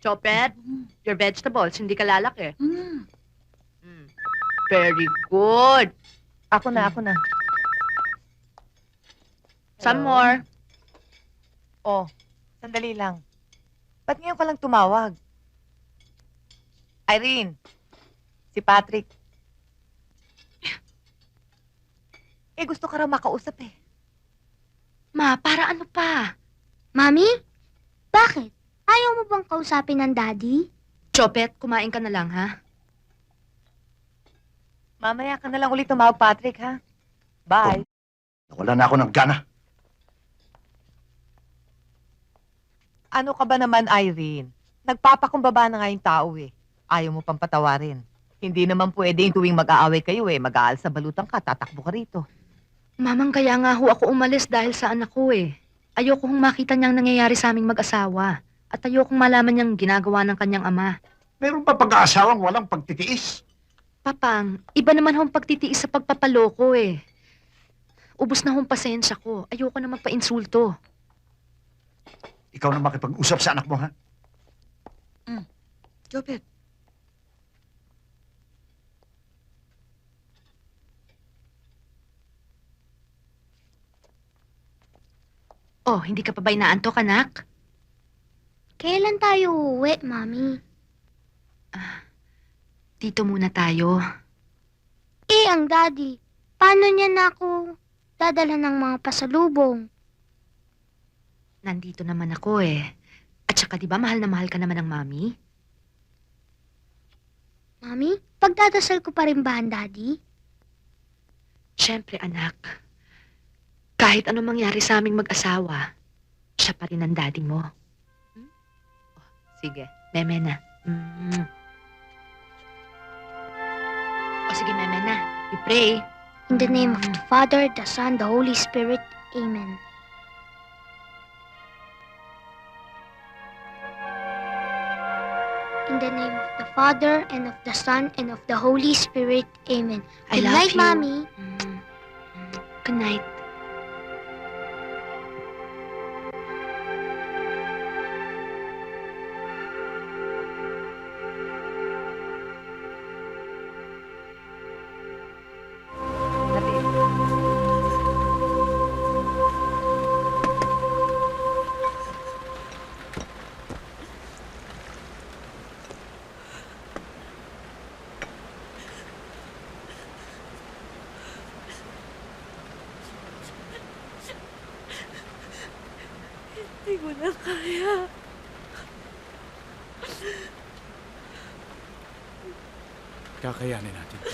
Chopet, your vegetables, hindi ka lalaki. Mm. Mm. Very good. Ako na. Some Hello? more. Oh, sandali lang. Ba't ngayon ka lang tumawag? Irene, si Patrick. Gusto ka raw makausap eh. Ma, para ano pa? Mami? Bakit? Ayaw mo bang kausapin ng daddy? Chopet, kumain ka na lang, ha? Mamaya ka na lang ulit tumawag, Patrick, ha? Bye. Wala na ako ng gana. Ano ka ba naman, Irene? Nagpapakumbaba na nga yung tao eh. Ayaw mo pang patawarin. Hindi naman pwedeng tuwing mag-aaway kayo eh. Mag-aal sa balutan ka, tatakbo ka rito. Mamang, kaya nga ho ako umalis dahil sa anak ko eh. Ayoko hong makita niyang nangyayari sa aming mag-asawa. At ayokong malaman niyang ginagawa ng kanyang ama. Meron pa pag-aasawang walang pagtitiis. Papang, iba naman hong pagtitiis sa pagpapaloko eh. Ubus na hong pasensya ko. Ayoko na magpa-insulto. Ikaw na makipag-usap sa anak mo, ha? Chopet. Oh, hindi ka pa ba inaantok, anak? Kailan tayo uuwi, Mami? Dito muna tayo. Ang daddy. Paano niya na ako dadala ng mga pasalubong? Nandito naman ako eh. At saka di ba mahal na mahal ka naman ng mami? Mami, pagdadasal ko pa rin ba ang daddy? Siyempre, anak. Kahit anong mangyari sa aming mag-asawa, siya pa rin ang daddy mo. Hmm? Oh, sige, meme na. O sige, meme na. You pray. In the name of the Father, the Son, the Holy Spirit. Amen. In the name of the Father, and of the Son, and of the Holy Spirit. Amen. I Good love night, you. Mommy. Good night. Hindi ko na kaya. Kakayanin natin to.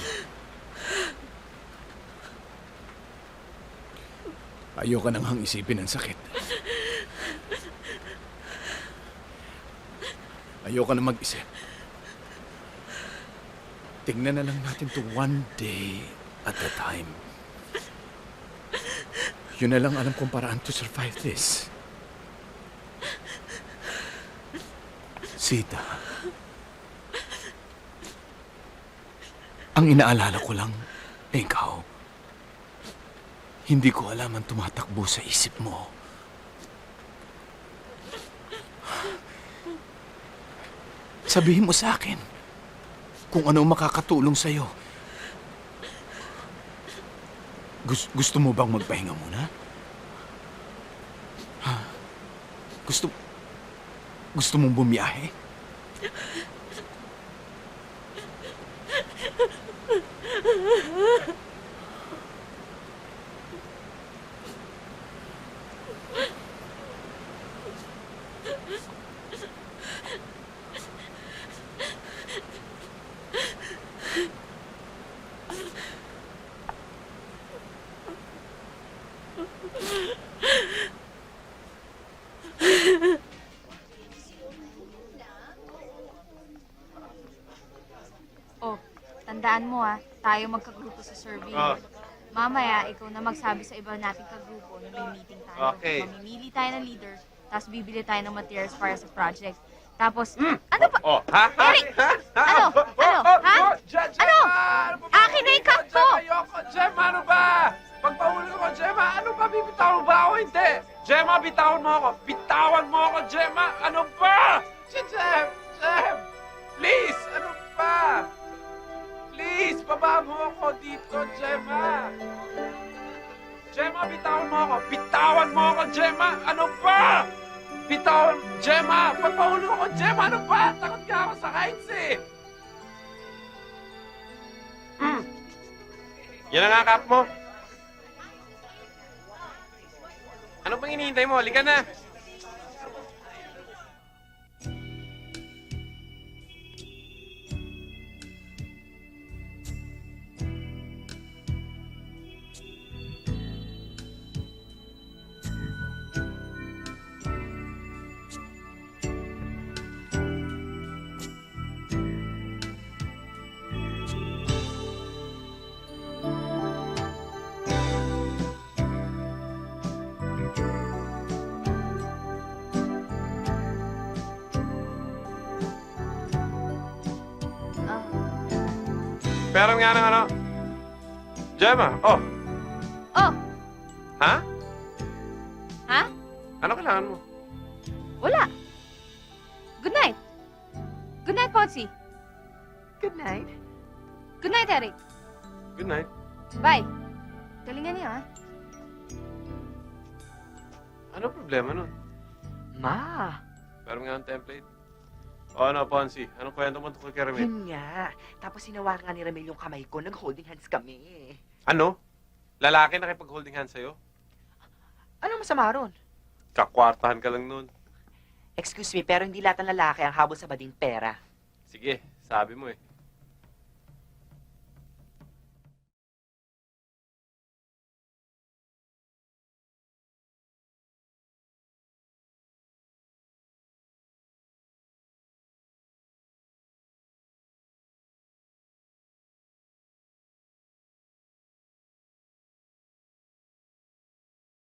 Ayoko nang hang isipin ang sakit. Ayoko na mag-isip. Tingnan na lang natin to one day at a time. Yun na lang alam kong paraan to survive this. Sita. Ang inaalala ko lang, ikaw. Hindi ko alam ang tumatakbo sa isip mo. Sabihin mo sa akin kung ano makakatulong sa'yo. Gusto mo bang magpahinga muna? Ha? Gusto mong bumiyahe? Oh, tandaan mo tayo magkagrupo sa survey. Mamaya, ikaw na magsabi sa iba nating kagrupo na may meeting tayo. Okay. Mamimili tayo ng leader, tapos bibili tayo ng materials para sa project. Tapos, ano ba? Oh, ha? Eric! Ano? Ha? Ano? Akin na yung cup ko! Ayoko, Gemma, ano ba? Pagpahuli ko, Gemma, ano ba? Bibitawan ba ako? Hindi. Gemma, bitawan mo ako. Bitawan mo ako, Gemma. Ano ba? Si Gemma. mo ako dito, Gemma! Gemma, bitawan mo ako! Bitawan mo ako, Gemma! Ano ba? Bitawan... Gemma! Pagpahulog ako, Gemma! Ano ba? Takot nga ako sa heights eh! Yan ang akap mo. Ano bang hinihintay mo? Halika na! Pero nga ng ano? Gemma, oh. Oh. Ha? Ha? Ano kailangan mo? Wala. Good night. Good night, Ponzi. Good night. Good night, Eric. Good night. Bye. Galingan niyo, ha? Ano problema nun? Ma, Pero nga ang template. O ano, Ponzi? Anong kwento mo tungkol kay Ramil? Yun nga. Tapos sinawakan ni Ramil yung kamay ko. Nag-holding hands kami. Ano? Lalaki nakipag-holding hands sa'yo? Anong masama ron? Kakwartahan ka lang nun. Excuse me, pero hindi lahat ng lalaki ang habol sa bading pera. Sige, sabi mo eh.